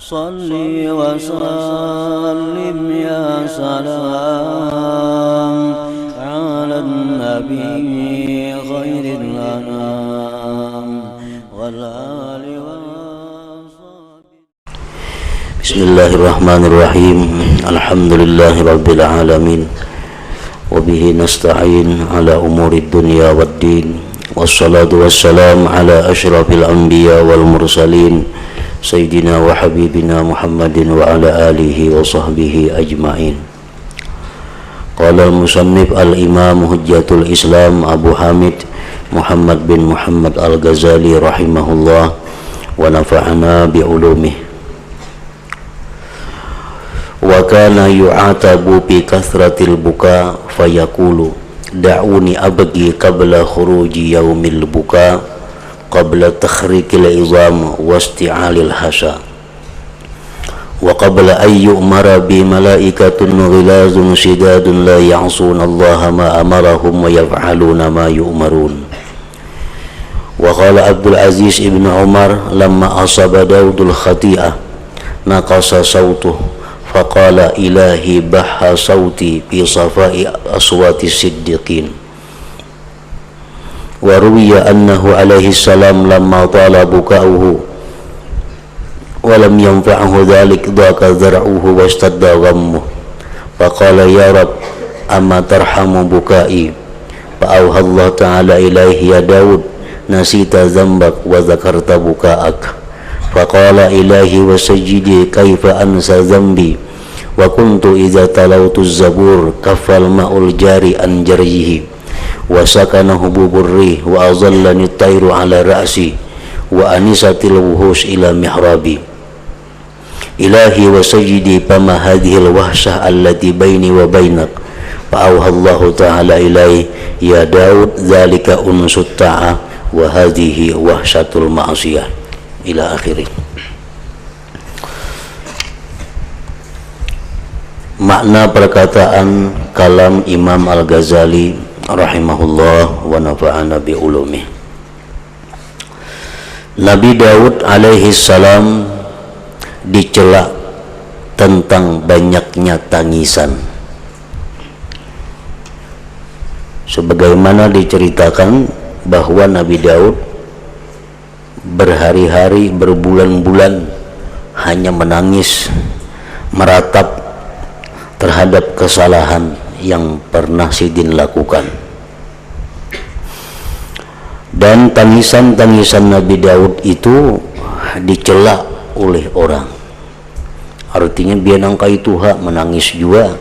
Salli wa sallim ya salam ala nabi khairil anam wal ali wa sahbihi. Bismillahirrahmanirrahim. Alhamdulillahi rabbil alamin. Wabihi nasta'in ala umurid dunya waddin. Wassalatu wassalam ala ashrafil anbiya wal mursalin Sayyidina wa habibina Muhammadin wa ala alihi wa sahbihi ajma'in. Qala al-musannif al-imam hujjatul islam Abu Hamid Muhammad bin Muhammad al-Ghazali rahimahullah wa nafa'ana bi'ulumih. Wa kana yu'atabu bi kathratil buka fayaqulu da'uni abgi qabla khuruji yaumil buka qabla takhrikil izam wa isti'alil hasha wa qabla an yu'mara bi malaikatun ghilazun shidadun la ya'sun Allah ma amarahum wa yaf'aluna ma yu'marun. Wa qala Abdul Aziz ibn Umar lamma asaba Daudul khati'ah naqasa sautuh faqala ilahi bahha sauti fi safai aswati siddiqin. Wa ruwiya annahu alaihi salam lamma tala buka'uhu wa lam yanfa'hu dhalik dhaka dhar'uhu wa istadda ghammuh faqala ya Rab amma tarhamu buka'i fa'awha Allah ta'ala ilaihi ya Daud nasita dhanbak wa dhakarta buka'ak faqala ilahi wa sajidi kaifa ansa dhanbi wa kuntu idza talawtu zabur kaffal ma'ul jari an jaryihi wa sakana hububur rih wa azallani tayru ala ra'si wa anisatil wuhus ila mihrabi ilahi wa sayyidi fama hadhil wahsyah allati baini wa bainak fa awha Allah ta'ala ilai ya Daud dzalika unsut ta'a wa hadhihi wahsyatul ma'siyah ila akhirih. Makna perkataan kalam Imam Al-Ghazali rahimahullah wa nafa'ana bi ulumih. Nabi Daud alaihi salam dicela tentang banyaknya tangisan, sebagaimana diceritakan bahwa Nabi Daud berhari-hari berbulan-bulan hanya menangis meratap terhadap kesalahan yang pernah Sidin lakukan. Dan tangisan-tangisan Nabi Daud itu dicela oleh orang. Artinya biar nangka itu menangis juga.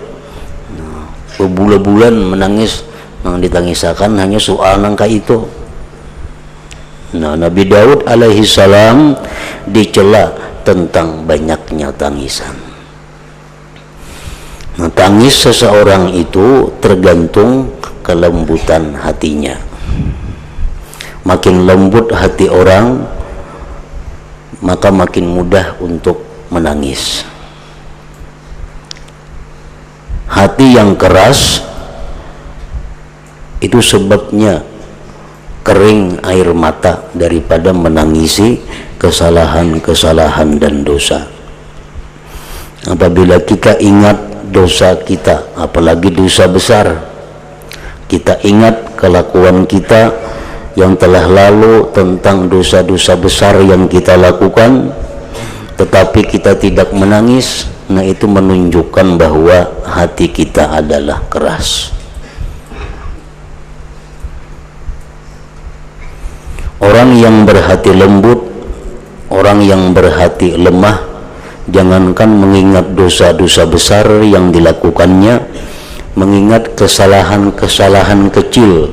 Berbulan-bulan menangis, yang ditangisakan hanya soal nangka itu. Nabi Daud alaihi salam dicela tentang banyaknya tangisan. Tangis seseorang itu tergantung kelembutan hatinya. Makin lembut hati orang, maka makin mudah untuk menangis. Hati yang keras itu sebabnya kering air mata daripada menangisi kesalahan-kesalahan dan dosa. Apabila kita ingat dosa kita, apalagi dosa besar, kita ingat kelakuan kita yang telah lalu tentang dosa-dosa besar yang kita lakukan, tetapi kita tidak menangis, nah itu menunjukkan bahwa hati kita adalah keras. Orang yang berhati lembut, orang yang berhati lemah, jangankan mengingat dosa-dosa besar yang dilakukannya, mengingat kesalahan-kesalahan kecil,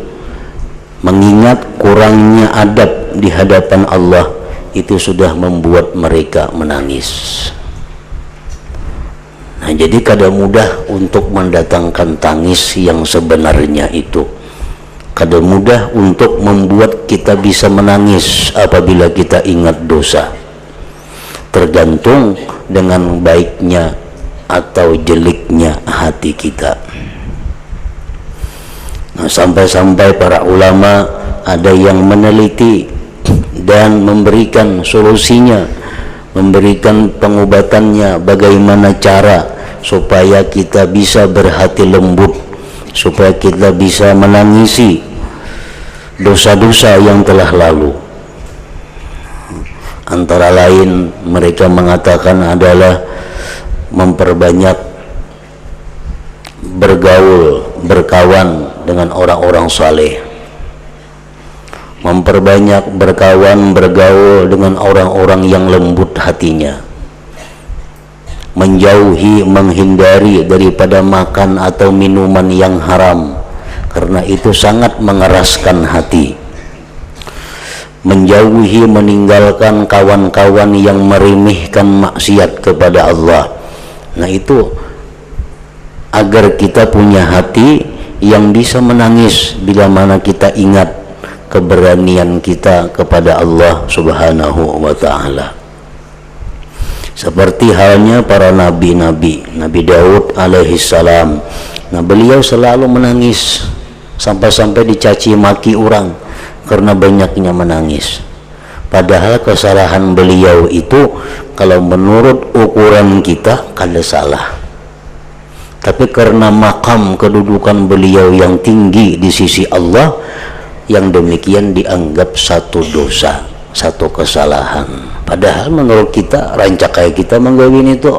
mengingat kurangnya adab di hadapan Allah, itu sudah membuat mereka menangis. Nah, jadi kada mudah untuk mendatangkan tangis yang sebenarnya itu. Kada mudah untuk membuat kita bisa menangis apabila kita ingat dosa. Tergantung dengan baiknya atau jeleknya hati kita. Nah, sampai-sampai para ulama ada yang meneliti dan memberikan solusinya memberikan pengobatannya, bagaimana cara supaya kita bisa berhati lembut, supaya kita bisa menangisi dosa-dosa yang telah lalu. Antara lain mereka mengatakan adalah memperbanyak bergaul, berkawan dengan orang-orang saleh, memperbanyak berkawan, bergaul dengan orang-orang yang lembut hatinya, menjauhi, menghindari daripada makan atau minuman yang haram, karena itu sangat mengeraskan hati, menjauhi, meninggalkan kawan-kawan yang meremehkan maksiat kepada Allah. Nah, itu agar kita punya hati yang bisa menangis bila mana kita ingat keberanian kita kepada Allah Subhanahu wa ta'ala. Seperti halnya para nabi-nabi, Nabi Daud alaihissalam. Nah, beliau selalu menangis sampai-sampai dicaci maki orang karena banyaknya menangis. Padahal kesalahan beliau itu kalau menurut ukuran kita kada salah, tapi karena makam kedudukan beliau yang tinggi di sisi Allah, yang demikian dianggap satu dosa, satu kesalahan. Padahal menurut kita, rancak kayak kita menggawin itu,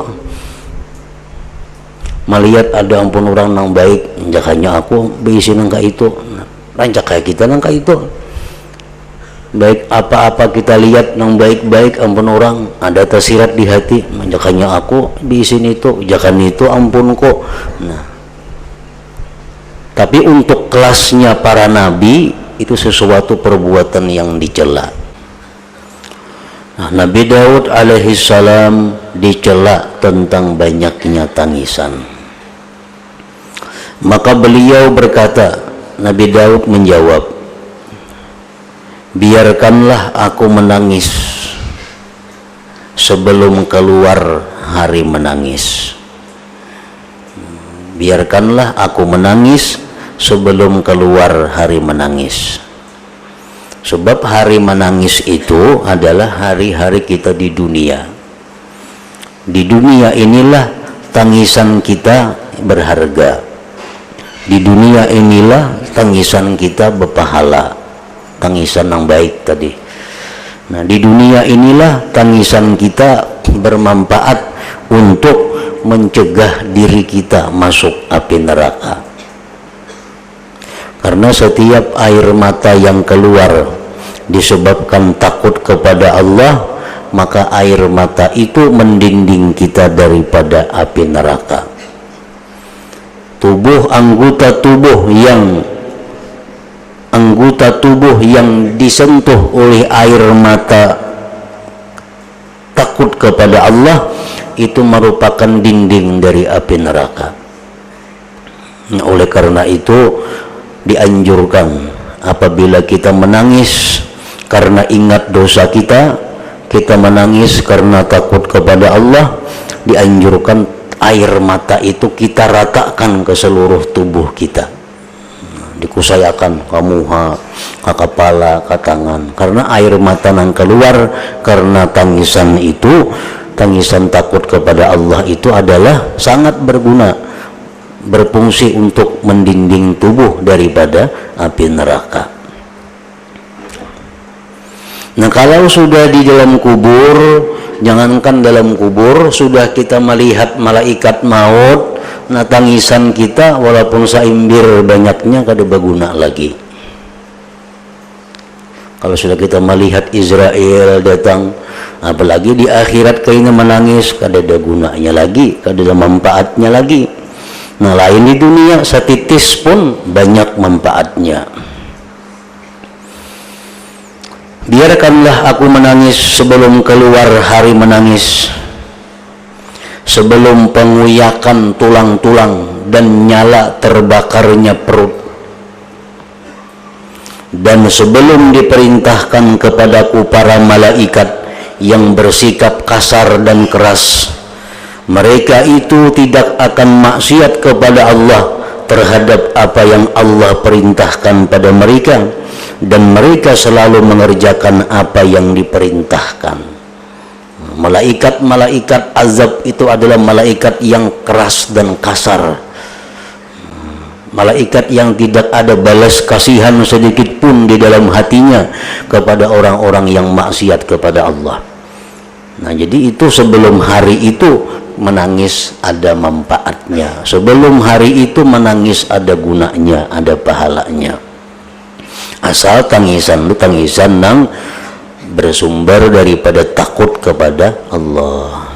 melihat ada ampun orang nang baik, jakanya aku beisi nangka itu, rancak kayak kita nangka itu. Baik apa-apa kita lihat nang baik-baik ampun orang, ada tersirat di hati, jakanya aku beisi itu, jakan itu ampun kok. Nah, tapi untuk kelasnya para nabi itu sesuatu perbuatan yang dicela. Nah, Nabi Daud alaihissalam dicela tentang banyaknya tangisan. Maka beliau berkata, Nabi Daud menjawab, biarkanlah aku menangis sebelum keluar hari menangis. Biarkanlah aku menangis sebelum keluar hari menangis. Sebab hari menangis itu adalah hari-hari kita di dunia. Di dunia inilah tangisan kita berharga. Di dunia inilah tangisan kita berpahala, tangisan yang baik tadi. Nah, di dunia inilah tangisan kita bermanfaat untuk mencegah diri kita masuk api neraka. Karena setiap air mata yang keluar disebabkan takut kepada Allah, maka air mata itu mendinding kita daripada api neraka. Anggota tubuh yang disentuh oleh air mata takut kepada Allah itu merupakan dinding dari api neraka. Nah, oleh karena itu dianjurkan apabila kita menangis karena ingat dosa kita, kita menangis karena takut kepada Allah, dianjurkan air mata itu kita ratakan ke seluruh tubuh kita, dikusayakan ke muka, ke kepala, ke tangan, karena air mata yang keluar karena tangisan itu, tangisan takut kepada Allah itu adalah sangat berguna, berfungsi untuk mendinding tubuh daripada api neraka. Nah, kalau sudah di dalam kubur, jangankan dalam kubur, sudah kita melihat malaikat maut, nah tangisan kita walaupun saimbir banyaknya kada berguna lagi. Kalau sudah kita melihat Israel datang, apalagi di akhirat kayaknya menangis, kada ada gunanya lagi, kada ada manfaatnya lagi. Nah, lain di dunia setitis pun banyak manfaatnya. Biarkanlah aku menangis sebelum keluar hari menangis, sebelum penguyakan tulang-tulang dan nyala terbakarnya perut, dan sebelum diperintahkan kepadaku para malaikat yang bersikap kasar dan keras. Mereka itu tidak akan maksiat kepada Allah terhadap apa yang Allah perintahkan pada mereka, dan mereka selalu mengerjakan apa yang diperintahkan. Malaikat-malaikat azab itu adalah malaikat yang keras dan kasar, malaikat yang tidak ada balas kasihan sedikit pun di dalam hatinya kepada orang-orang yang maksiat kepada Allah. Nah, jadi itu sebelum hari itu menangis ada manfaatnya, sebelum hari itu menangis ada gunanya, ada pahalanya. Asal tangisan itu tangisan yang bersumber daripada takut kepada Allah.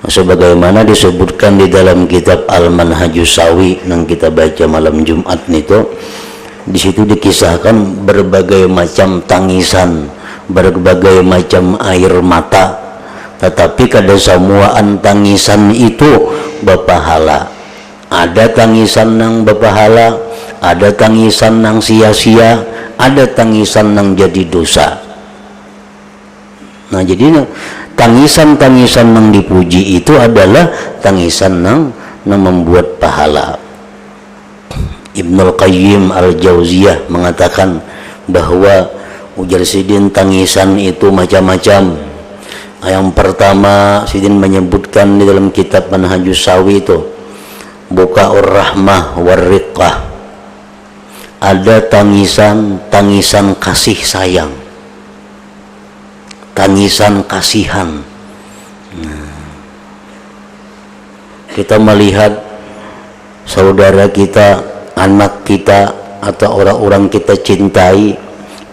Sebagaimana disebutkan di dalam kitab Al-Manhajus Sawi yang kita baca malam Jumat itu, di situ dikisahkan berbagai macam tangisan, berbagai macam air mata, tetapi kada semuaan tangisan itu berpahala. Ada tangisan yang berpahala, ada tangisan yang sia-sia, ada tangisan yang jadi dosa. Nah, jadi tangisan-tangisan yang dipuji itu adalah tangisan yang membuat pahala. Ibnul Qayyim Al-Jauziyah mengatakan bahwa ujar Sidin tangisan itu macam-macam. Yang pertama Sidin menyebutkan di dalam kitab Manhajus Sawi itu Bukaur Rahmah Warriqah, ada tangisan kasih sayang, tangisan kasihan. Kita melihat saudara kita, anak kita, atau orang-orang kita cintai,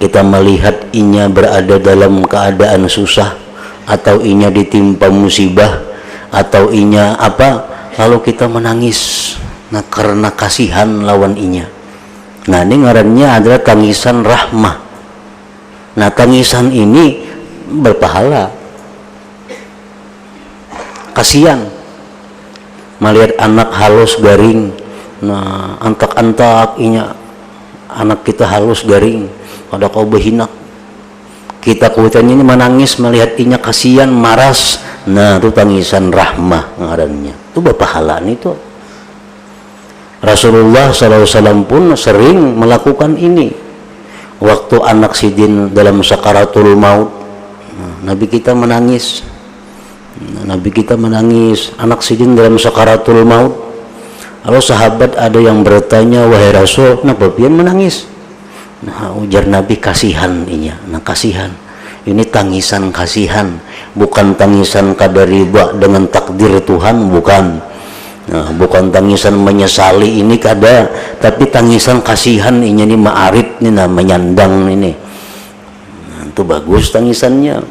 kita melihat inya berada dalam keadaan susah, atau inya ditimpa musibah, atau inya apa, lalu kita menangis. Nah, karena kasihan lawan inya. Nah, ini ngarannya adalah tangisan rahmah. Nah, tangisan ini berpahala. Kasihan melihat anak halus garing. Nah, antak-antak inya anak kita halus garing, ada kau berhinak. Kita kuitanya ini menangis melihat inya kasihan, maras. Nah, itu tangisan rahmah ngarannya. Itu berpahala itu. Rasulullah SAW pun sering melakukan ini. Waktu anak Sidin dalam sakaratul maut, Nabi kita menangis. Nabi kita menangis, anak Sidin dalam sakaratul maut. Lalu sahabat ada yang bertanya, wahai Rasul, kenapa pian menangis? Nah, ujar Nabi, kasihan inya. Nah, kasihan. Ini tangisan kasihan, bukan tangisan kadariba dengan takdir Tuhan, bukan. Nah, bukan tangisan menyesali ini kada, tapi tangisan kasihan ini ma'arid ini, nah, menyandang ini. Nah, itu bagus tangisannya.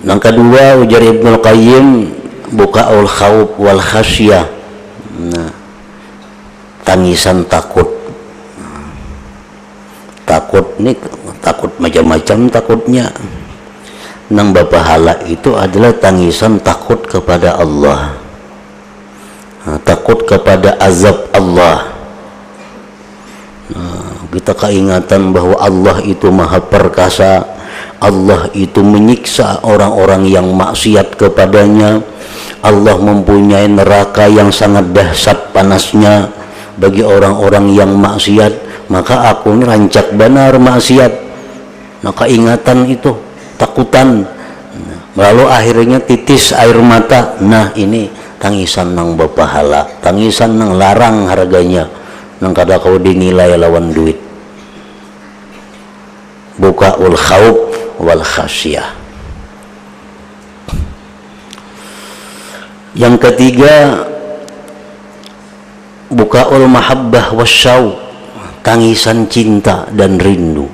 Yang kedua ujar Ibnul Qayyim bukaul khawf wal khasyah. Nah, tangisan takut. Takut nih, takut macam-macam takutnya. Nang berpahala itu adalah tangisan takut kepada Allah, takut kepada azab Allah. Kita keingatan bahwa Allah itu maha perkasa, Allah itu menyiksa orang-orang yang maksiat kepadanya, Allah mempunyai neraka yang sangat dahsyat panasnya bagi orang-orang yang maksiat. Maka aku ini rancak benar maksiat. Nah, keingatan itu, takutan, lalu akhirnya titis air mata. Nah, ini tangisan nang berpahala, tangisan nang larang harganya, nang kada kau dinilai lawan duit. Bukaul khawf wal khasyah. Yang ketiga bukaul mahabbah wasyauq, tangisan cinta dan rindu.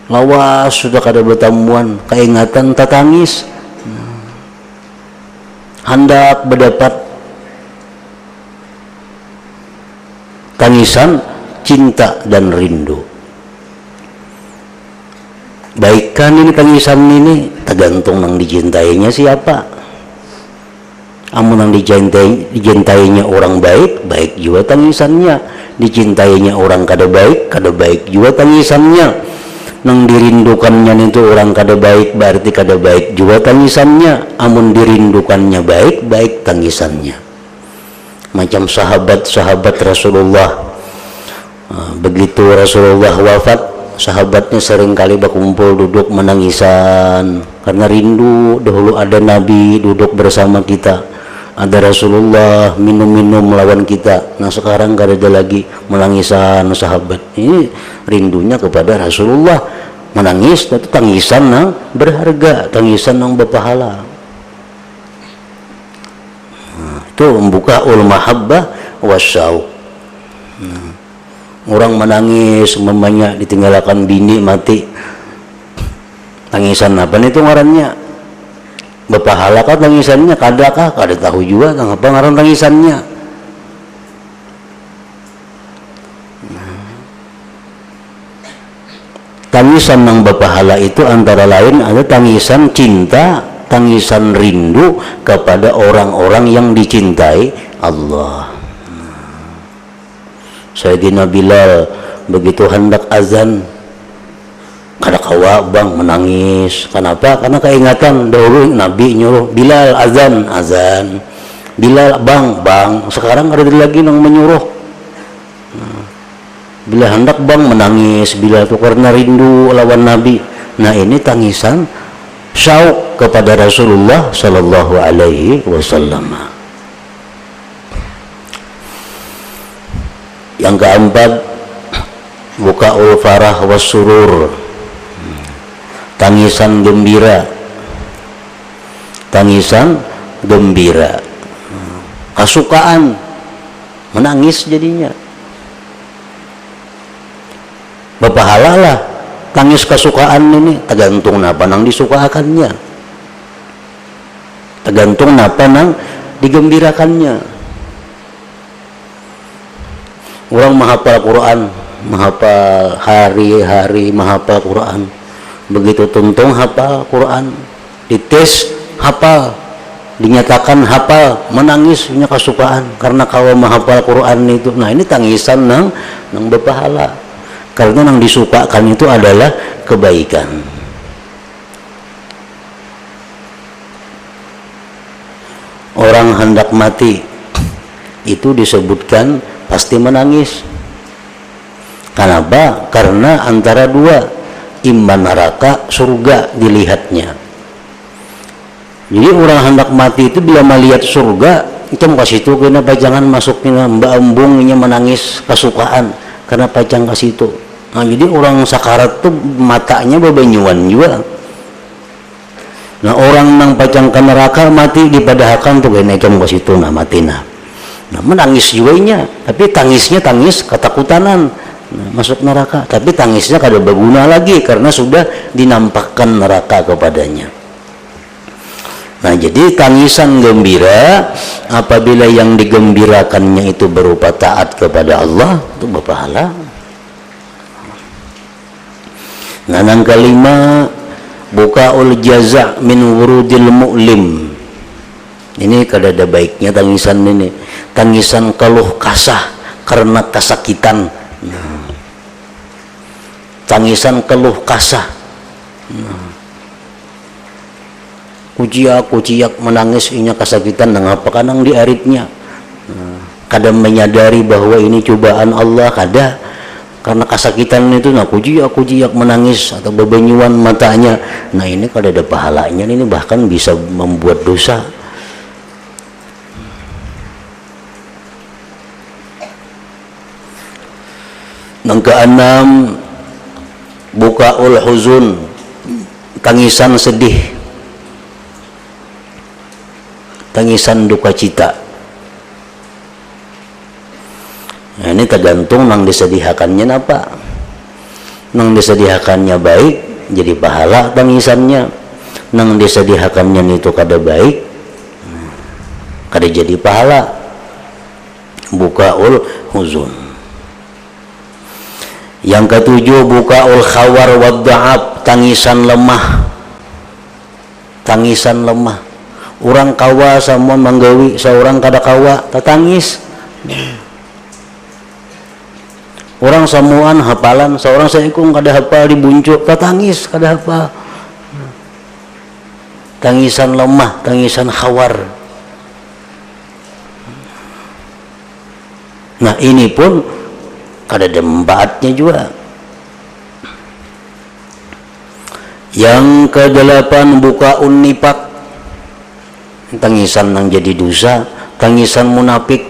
Lawas sudah kada bertemuan, keingatan tak tangis, hendak berdapat tangisan cinta dan rindu. Baikkan ini tangisan ini tergantung nang dicintainya siapa. Amun nang dicintainya orang baik, baik juga tangisannya. Dicintainya orang kada baik juga tangisannya. Nang dirindukannya itu orang kada baik, berarti kada baik juga tangisannya. Amun dirindukannya baik, baik tangisannya. Macam sahabat-sahabat Rasulullah Begitu Rasulullah wafat, sahabatnya seringkali berkumpul duduk menangisan karena rindu. Dahulu ada Nabi duduk bersama kita, ada Rasulullah minum-minum melawan kita. Nah sekarang gak ada lagi menangisan sahabat. Ini rindunya kepada Rasulullah. Menangis itu tangisan yang berharga, tangisan yang berpahala. Itu membuka mahabbah wasyauq. Orang menangis umpamanya ditinggalkan bini mati, tangisan apa itu ngarannya? Berpahala kah tangisannya? Kadakah? Kada tahu juga apa ngaran tangisannya. Tangisan yang berpahala itu antara lain ada tangisan cinta, tangisan rindu kepada orang-orang yang dicintai Allah. Sayyidina Bilal begitu hendak azan, kada kawa bang menangis. Kenapa? Karena keingatan dahulu Nabi nyuruh Bilal azan. Bilal bang. Sekarang ada lagi yang menyuruh. Bila hendak bang menangis, Bilal itu karena rindu lawan Nabi. Nah ini tangisan syauq kepada Rasulullah Sallallahu Alaihi Wasallam. Yang keempat, bukaul farah was surur, tangisan gembira, kasukaan, menangis jadinya. Berpahalalah tangis kasukaan ini, tergantung napa nang disukakannya, tergantung napa nang digembirakannya. Orang menghafal Quran, menghafal hari-hari menghafal Quran, begitu tuntung hafal Quran, dites hafal, dinyatakan hafal, menangis punya kasukaan karena kalau menghafal Quran itu. Nah ini tangisan nang berpahala, karena yang disukakan itu adalah kebaikan. Orang hendak mati itu disebutkan pasti menangis. Kenapa? Karena antara dua, imma neraka, surga dilihatnya. Jadi orang hendak mati itu bila melihat surga, itu pas itu kenapa jangan masuknya mbak embungnya menangis kesukaan karena pacang ke situ. Nah, jadi orang sakarat tuh matanya bebenyuan juga. Nah orang nang pacang ke neraka mati dipadahkan tuh kena ke situ nah mati nah. Nah menangis juga nya, tapi tangisnya tangis ketakutan, masuk neraka, tapi tangisnya kada berguna lagi karena sudah dinampakkan neraka kepadanya. Nah jadi tangisan gembira apabila yang digembirakannya itu berupa taat kepada Allah, itu berpahala. Nah yang kelima, bukaul jaza' min wurudil mu'lim. Ini kada ada baiknya tangisan ini, tangisan keluh kasah karena kesakitan. Tangisan keluh kasah, kuciak menangis inya kesakitan dengan apa kanang di aritnya. Kadang menyadari bahwa ini cobaan Allah, kada karena kesakitan itu nah kuciak menangis atau bebenyuan matanya. Nah ini kada ada pahalanya, ini bahkan bisa membuat dosa. Yang keenam, bukaul huzun, tangisan sedih, tangisan duka cita. Nah, ini tergantung nang disedihakannya apa. Nang disedihakannya baik, jadi pahala tangisannya. Nang disedihakannya itu kada baik, kada jadi pahala. Bukaul huzun. Yang ketujuh, bukaul khawar wadda'ab, tangisan lemah. Tangisan lemah. Orang kawa sama manggawi, seorang kada kawa, tatangis. Orang samuan hafalan, seorang seikung kada hafal dibuncuk, tatangis kada hafal. Tangisan lemah, tangisan khawar. Nah ini pun kada ada manfaatnya juga. Yang ke-8 bukaun nifaq, tangisan yang jadi dosa, tangisan munafik.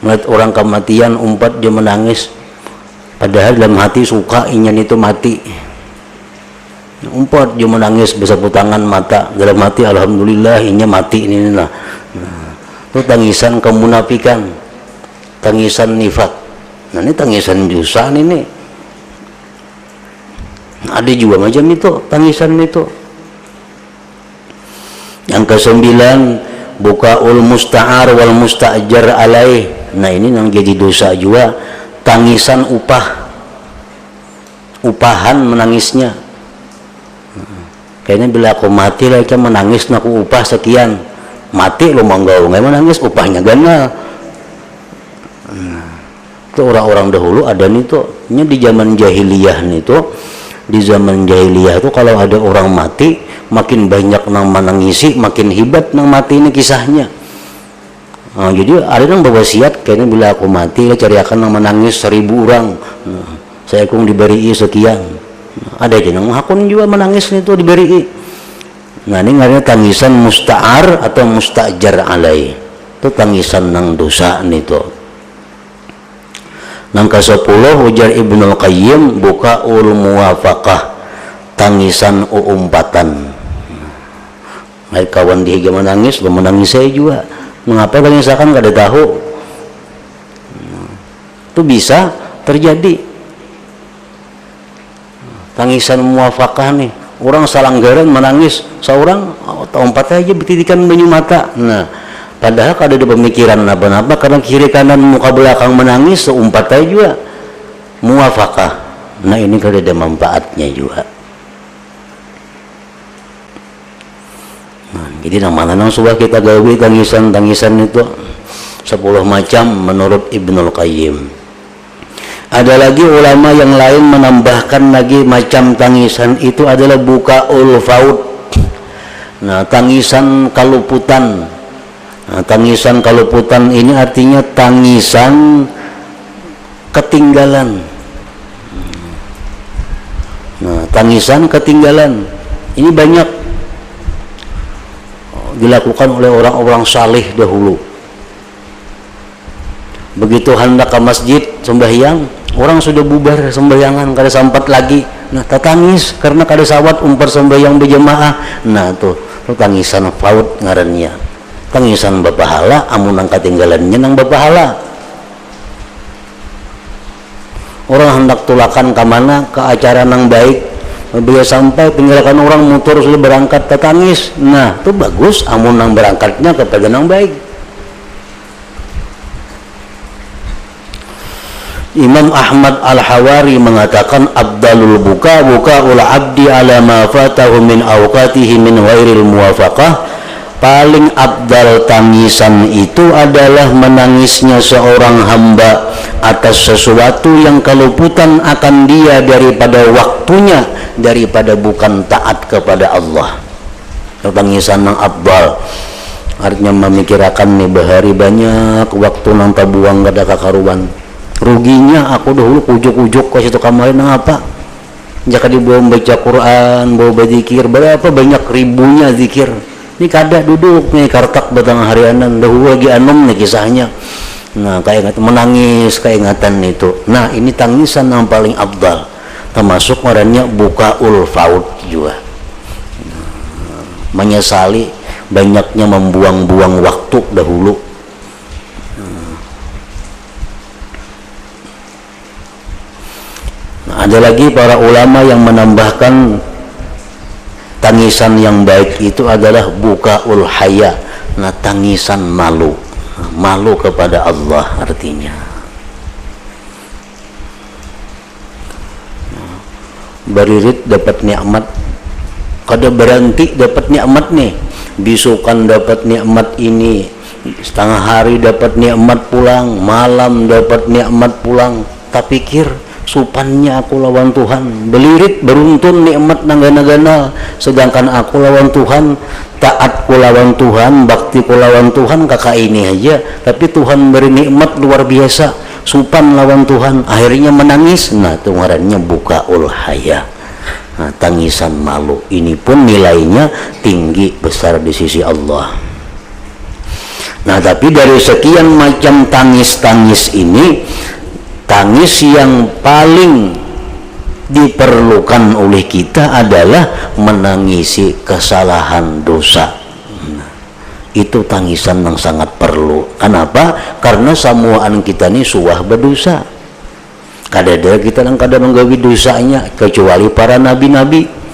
Melihat orang kematian umpat dia menangis, padahal dalam hati suka ingin itu mati. Umpat dia menangis bersapu tangan mata, dalam hati alhamdulillah inya mati ini lah. Itu tangisan kemunafikan, tangisan nifak. Nah ini tangisan dosa ini. Ada juga macam itu tangisan itu. Yang ke-9 bukaul musta'ar wal musta'jar alaih. Nah ini yang jadi dosa juga, tangisan upahan menangisnya. Kayaknya bila aku mati lah kan menangis naku upah sekian, mati lo manggau nggak menangis upahnya ganal. Itu orang-orang dahulu ada nih tuh, di zaman jahiliyah nih tuh. Di zaman jahiliyah itu kalau ada orang mati, makin banyak nang menangisi, makin hebat nang mati ini kisahnya. Nah, jadi ada yang berwasiat kayaknya bila aku mati lah cariakan nang menangis 1000 orang. Saya kung diberi sekian. Ada aja nang hakun juga menangis itu diberi. Nah ini ngarannya tangisan musta'ar atau musta'jar alai. Itu tangisan nang dosa nih tuh. Nang ke-10 ujar Ibnul Qayyim bukaul muwafaqah, tangisan uumpatan. Nah, kawan dia menangis, lo menangis saya juga. Mengapa tangisakan gak ada tahu? Itu bisa terjadi. Tangisan muwafaqah nih. Orang salanggaran menangis, seorang umpat aja betitikan banyu mata. Nah, padahal kalau ada pemikiran apa-apa karena kiri kanan muka belakang menangis seumpat aja juga muwafaqah. Nah ini kalau ada manfaatnya juga. Nah, jadi mana nang sudah kita gawe tangisan itu 10 macam menurut Ibnul Qayyim. Ada lagi ulama yang lain menambahkan lagi macam tangisan itu adalah bukaul faut. Nah tangisan kaluputan. Nah, tangisan kaluputan ini artinya tangisan ketinggalan. Nah, tangisan ketinggalan ini banyak dilakukan oleh orang-orang saleh dahulu. Begitu hendak ke masjid sembahyang, orang sudah bubar sembahyangan, kada sempat lagi. Nah, tatangis karena kada sawat umpar sembahyang berjamaah. Nah, tuh tangisan faut ngarannya. Tangisan bapahala amun nang ketinggalannya nang bapahala. Orang hendak tulakan ke mana, ke acara nang baik, bila sampai tinggalkan orang motor sudah berangkat tetangis. Nah itu bagus amun nang berangkatnya kepada nang baik. Imam Ahmad Al-Hawari mengatakan abdalul bukaul abdi ala ma fatahu min awqatihi min ghairil muwafaqah. Paling abdal tangisan itu adalah menangisnya seorang hamba atas sesuatu yang keluputan akan dia daripada waktunya, daripada bukan taat kepada Allah. Tangisan yang abdal artinya memikirkan nih bahari banyak waktu nang tabuang gak ada kakaruan. Ruginya aku dahulu ujuk-ujuk ke situ kemarin nang apa? Jika dibawa membaca Quran, bawa berzikir, berapa banyak ribunya zikir. Ini kada duduk nih kartak batang harianan dahulu lagi anom nih kisahnya. Nah kayak menangis keingatan itu. Nah ini tangisan yang paling abdal, termasuk orangnya bukaul faut juga. Menyesali banyaknya membuang-buang waktu dahulu. Nah, ada lagi para ulama yang menambahkan tangisan yang baik itu adalah bukaul haya. Nah tangisan malu, malu kepada Allah artinya. Baririt dapat nikmat, kada berhenti dapat nikmat nih. Bisukan dapat nikmat ini, setengah hari dapat nikmat pulang, malam dapat nikmat pulang. Tak pikir supannya aku lawan Tuhan, belirit beruntun nikmat nanggana-gana, sedangkan aku lawan Tuhan, taatku lawan Tuhan, baktiku lawan Tuhan kakak ini aja, tapi Tuhan beri nikmat luar biasa, supan lawan Tuhan, akhirnya menangis. Nah itu ngarannya bukaul haya. Nah, tangisan malu ini pun nilainya tinggi besar di sisi Allah. Nah tapi dari sekian macam tangis-tangis ini, tangis yang paling diperlukan oleh kita adalah menangisi kesalahan dosa. Nah, itu tangisan yang sangat perlu. Kenapa? Karena samuaan kita ini suah berdosa. Kadang kita kada menggawi dosanya kecuali para nabi-nabi.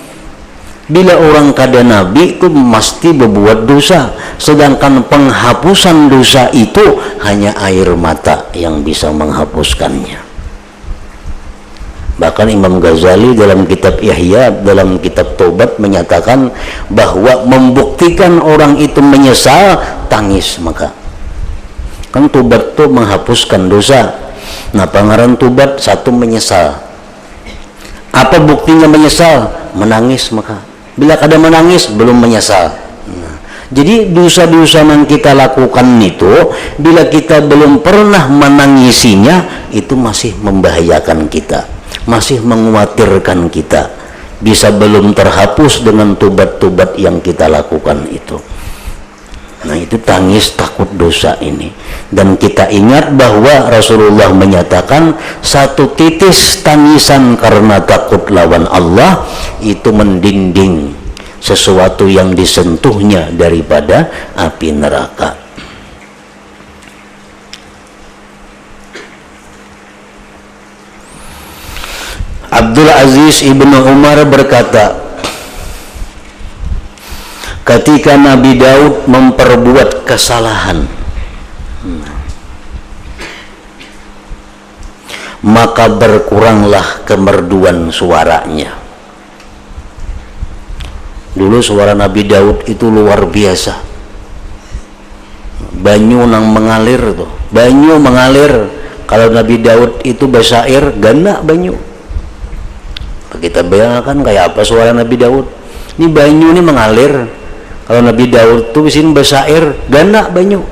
Bila orang kada nabi itu mesti berbuat dosa, sedangkan penghapusan dosa itu hanya air mata yang bisa menghapuskannya. Bahkan Imam Ghazali dalam kitab Ihya, dalam kitab Tobat menyatakan bahwa membuktikan orang itu menyesal, tangis maka. Kan tobat itu menghapuskan dosa. Nah pangaran tobat satu menyesal. Apa buktinya menyesal? Menangis maka. Bila kada menangis belum menyesal. Nah, jadi dosa-dosa yang kita lakukan itu, bila kita belum pernah menangisinya, itu masih membahayakan kita, masih mengkhawatirkan kita, bisa belum terhapus dengan tobat-tobat yang kita lakukan itu. Nah itu tangis takut dosa ini. Dan kita ingat bahwa Rasulullah menyatakan satu titis tangisan karena takut lawan Allah itu mendinding sesuatu yang disentuhnya daripada api neraka. Abdul Aziz ibnu Umar berkata, ketika Nabi Daud memperbuat kesalahan, maka berkuranglah kemerduan suaranya. Dulu suara Nabi Daud itu luar biasa, banyu nang mengalir tuh, banyu mengalir. Kalau Nabi Daud itu bersair, gana banyu. Kita bayangkan kayak apa suara Nabi Daud. Ini banyu ini mengalir. Kalau Nabi Daud tuh bisin bersair, gana banyu.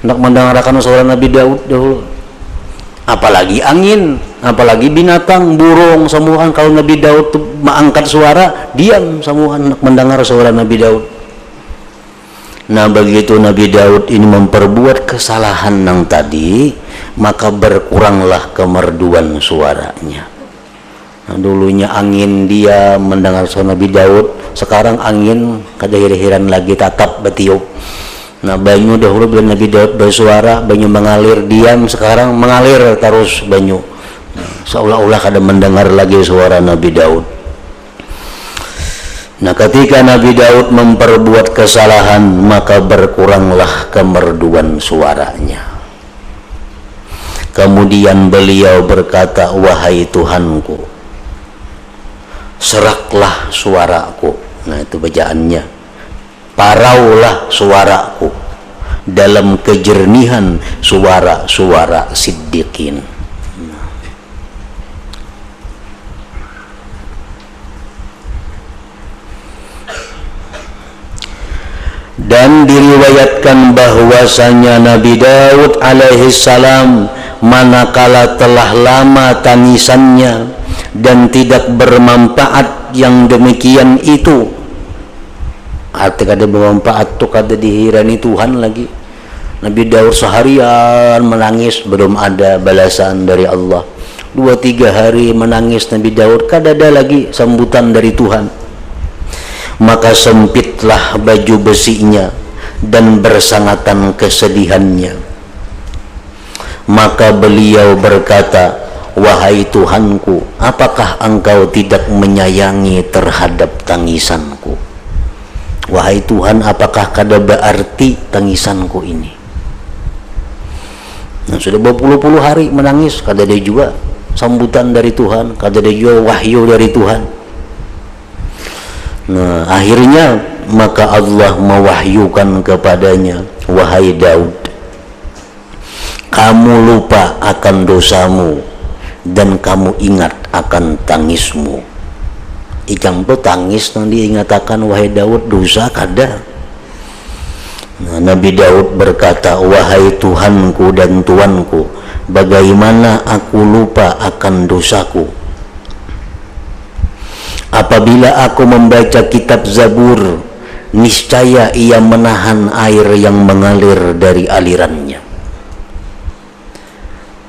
Hendak mendengarkan suara Nabi Daud dahulu. Apalagi angin, apalagi binatang, burung, semuaan. Kalau Nabi Daud tuh mengangkat suara, diam semuaan hendak mendengar suara Nabi Daud. Nah begitu Nabi Daud ini memperbuat kesalahan yang tadi, maka berkuranglah kemerduan suaranya. Nah, dulunya angin dia mendengar suara Nabi Daud, sekarang angin kada hir-hiran lagi tatap betiup. Nah banyu dahulu bila Nabi Daud bersuara, banyu mengalir diam, sekarang mengalir terus banyu. Nah, seolah-olah kada mendengar lagi suara Nabi Daud. Nah ketika Nabi Daud memperbuat kesalahan, maka berkuranglah kemerduan suaranya. Kemudian beliau berkata, wahai Tuhanku, seraklah suaraku. Nah itu bacaannya, paraulah suaraku dalam kejernihan suara-suara siddiqin. Dan diriwayatkan bahwasanya Nabi Daud alaihi salam manakala telah lama tangisannya dan tidak bermanfaat yang demikian itu, arti kada bermanfaat tuh kada dihirani Tuhan lagi. Nabi Daud seharian menangis belum ada balasan dari Allah, 2-3 hari menangis Nabi Daud kada ada lagi sambutan dari Tuhan. Maka sempitlah baju besinya dan bersangatan kesedihannya. Maka beliau berkata, wahai Tuhanku, apakah engkau tidak menyayangi terhadap tangisanku? Wahai Tuhan, apakah kada berarti tangisanku ini? Nah, sudah berpuluh-puluh hari menangis, kada ada juga sambutan dari Tuhan, kada ada juga wahyu dari Tuhan. Nah, akhirnya maka Allah mewahyukan kepadanya, wahai Daud, kamu lupa akan dosamu dan kamu ingat akan tangismu. Ikang tuh tangis nang diingatakan wahai Daud dosa kada. Nah, Nabi Daud berkata, wahai Tuhanku dan Tuanku, bagaimana aku lupa akan dosaku. Apabila aku membaca kitab Zabur, niscaya ia menahan air yang mengalir dari alirannya,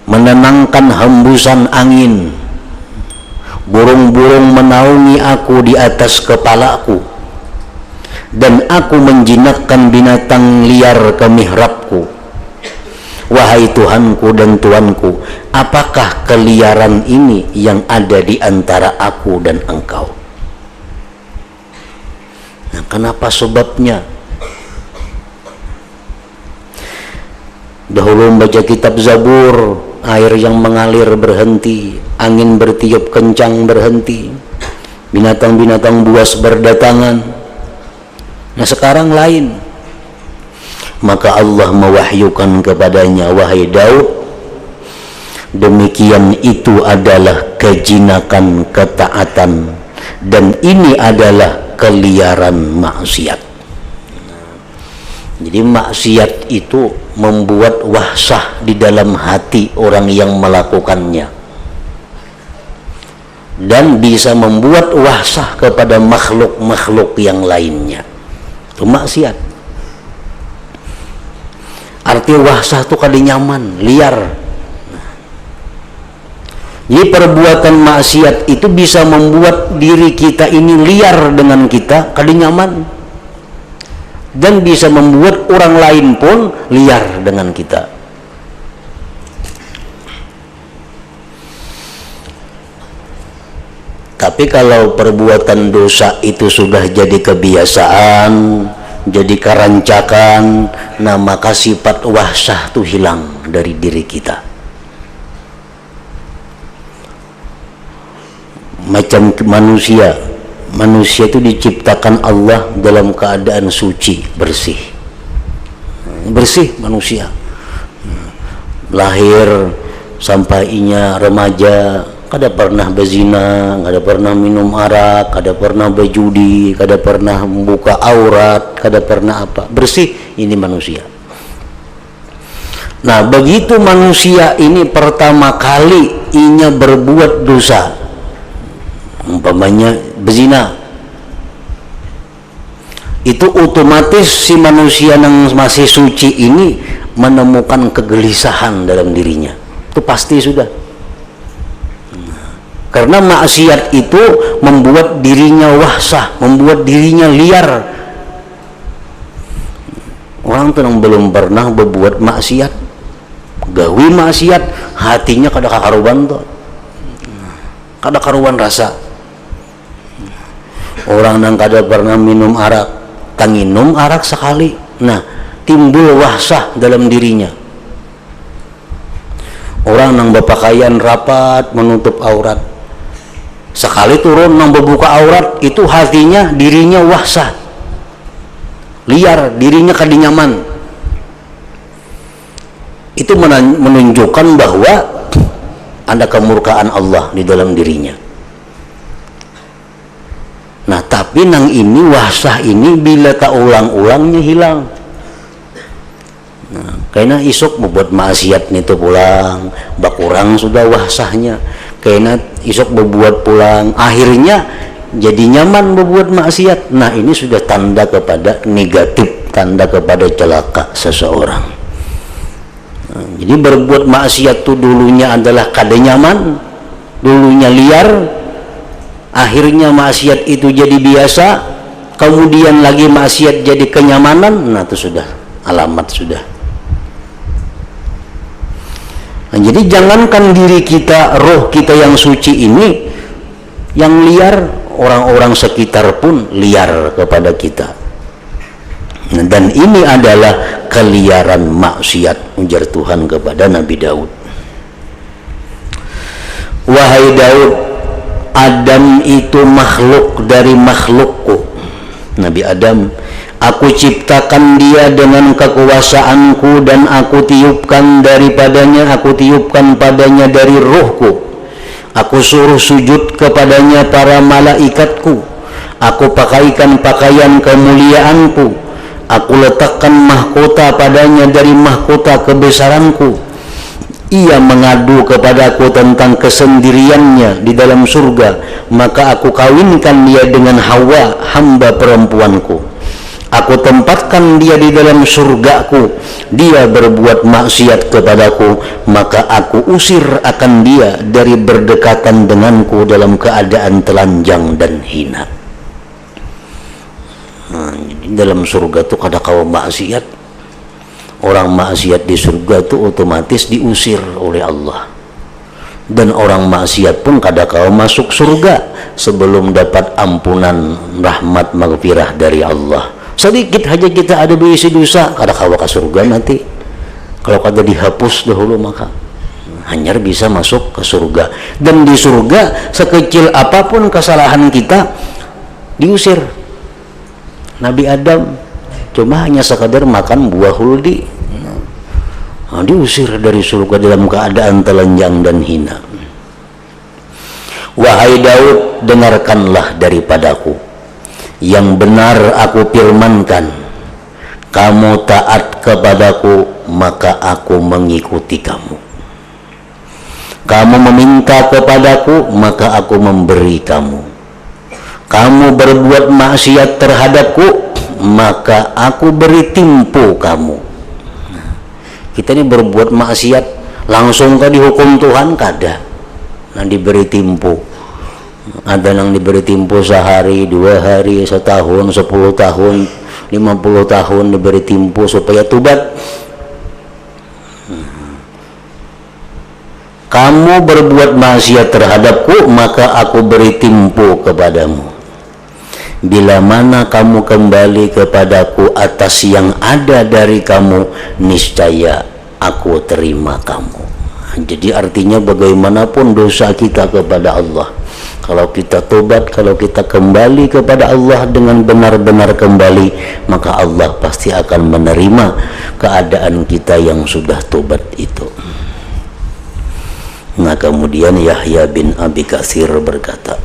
menenangkan hembusan angin. Burung-burung menaungi aku di atas kepalaku, dan aku menjinakkan binatang liar ke mihrabku. Wahai Tuhanku dan Tuanku, apakah keliaran ini yang ada di antara aku dan Engkau? Nah, kenapa sebabnya? Dahulu membaca kitab Zabur, air yang mengalir berhenti, angin bertiup kencang berhenti, binatang-binatang buas berdatangan. Nah, sekarang lain. Maka Allah mewahyukan kepadanya, wahai Daud, demikian itu adalah kejinakan ketaatan, dan ini adalah keliaran maksiat. Jadi maksiat itu membuat wahsyah di dalam hati orang yang melakukannya, dan bisa membuat wahsyah kepada makhluk-makhluk yang lainnya. Itu maksiat. Arti wahsyah itu kada nyaman, liar. Jadi perbuatan maksiat itu bisa membuat diri kita ini liar dengan kita, kada nyaman, dan bisa membuat orang lain pun liar dengan kita. Tapi kalau perbuatan dosa itu sudah jadi kebiasaan, jadi kerancakan, nah maka sifat wahsyah itu hilang dari diri kita. Macam manusia itu diciptakan Allah dalam keadaan suci, bersih manusia. Lahir sampai inya remaja, kada pernah berzina, kada pernah minum arak, kada pernah berjudi, kada pernah membuka aurat, kada pernah apa, bersih ini manusia. Nah, begitu manusia ini pertama kali inya berbuat dosa, umpamanya berzina, itu otomatis si manusia yang masih suci ini menemukan kegelisahan dalam dirinya. Itu pasti sudah. Karena maksiat itu membuat dirinya wahsyah, membuat dirinya liar. Orang tuh yang belum pernah berbuat maksiat, gawi maksiat, hatinya kada karuban tuh, kada karuban rasa. Orang yang kada pernah minum arak, tanginum arak sekali, nah timbul wahsyah dalam dirinya. Orang yang berpakaian rapat menutup aurat, sekali turun nang membuka aurat, itu hatinya, dirinya wahsyah, liar, dirinya kada nyaman. Itu menunjukkan bahwa ada kemurkaan Allah di dalam dirinya. Nah, tapi nang ini wahsyah ini bila tak ulang-ulangnya hilang. Nah, karena isok membuat maksiat itu pulang, bakurang sudah wahsyahnya. Karena isok berbuat pulang, akhirnya jadi nyaman berbuat maksiat. Nah, ini sudah tanda kepada negatif, tanda kepada celaka seseorang. Nah, jadi berbuat maksiat itu dulunya adalah kada nyaman, dulunya liar, akhirnya maksiat itu jadi biasa, kemudian lagi maksiat jadi kenyamanan. Nah, itu sudah alamat sudah. Nah, jadi jangankan diri kita, roh kita yang suci ini yang liar, orang-orang sekitar pun liar kepada kita. Nah, dan ini adalah keliaran maksiat, ujar Tuhan kepada Nabi Daud. Wahai Daud, Adam itu makhluk dari makhlukku. Nabi Adam, aku ciptakan dia dengan kekuasaanku, dan aku tiupkan padanya dari ruhku. Aku suruh sujud kepadanya para malaikatku. Aku pakaikan pakaian kemuliaanku. Aku letakkan mahkota padanya dari mahkota kebesaranku. Ia mengadu kepadaku tentang kesendiriannya di dalam surga, maka aku kawinkan dia dengan Hawa, hamba perempuanku. Aku tempatkan dia di dalam surgaku. Dia berbuat maksiat kepadaku, maka aku usir akan dia dari berdekatan denganku dalam keadaan telanjang dan hina. Dalam surga itu kada kaum maksiat. Orang maksiat di surga itu otomatis diusir oleh Allah, dan orang maksiat pun kada kaum masuk surga sebelum dapat ampunan rahmat maghfirah dari Allah. Sedikit aja kita ada berisi dosa, kada kawa ke surga nanti. Kalau kada dihapus dahulu maka hanya bisa masuk ke surga. Dan di surga sekecil apapun kesalahan kita diusir. Nabi Adam cuma hanya sekadar makan buah huldi, diusir dari surga dalam keadaan telanjang dan hina. Wahai Daud, dengarkanlah daripadaku. Yang benar aku firmankan. Kamu taat kepadaku, maka aku mengikuti kamu. Kamu meminta kepadaku, maka aku memberi kamu. Kamu berbuat maksiat terhadapku, maka aku beri timpu kamu. Kita ini berbuat maksiat langsung ke dihukum Tuhan kada. Nah diberi timpu. Ada yang diberi timpu sehari, 2 hari, setahun, 10 tahun, 50 tahun diberi timpu supaya tobat. Kamu berbuat maksiat terhadapku, maka aku beri timpu kepadamu. Bila mana kamu kembali kepadaku atas yang ada dari kamu, niscaya aku terima kamu. Jadi artinya bagaimanapun dosa kita kepada Allah, kalau kita tobat, kalau kita kembali kepada Allah dengan benar-benar kembali, maka Allah pasti akan menerima keadaan kita yang sudah tobat itu. Nah kemudian Yahya bin Abi Katsir berkata,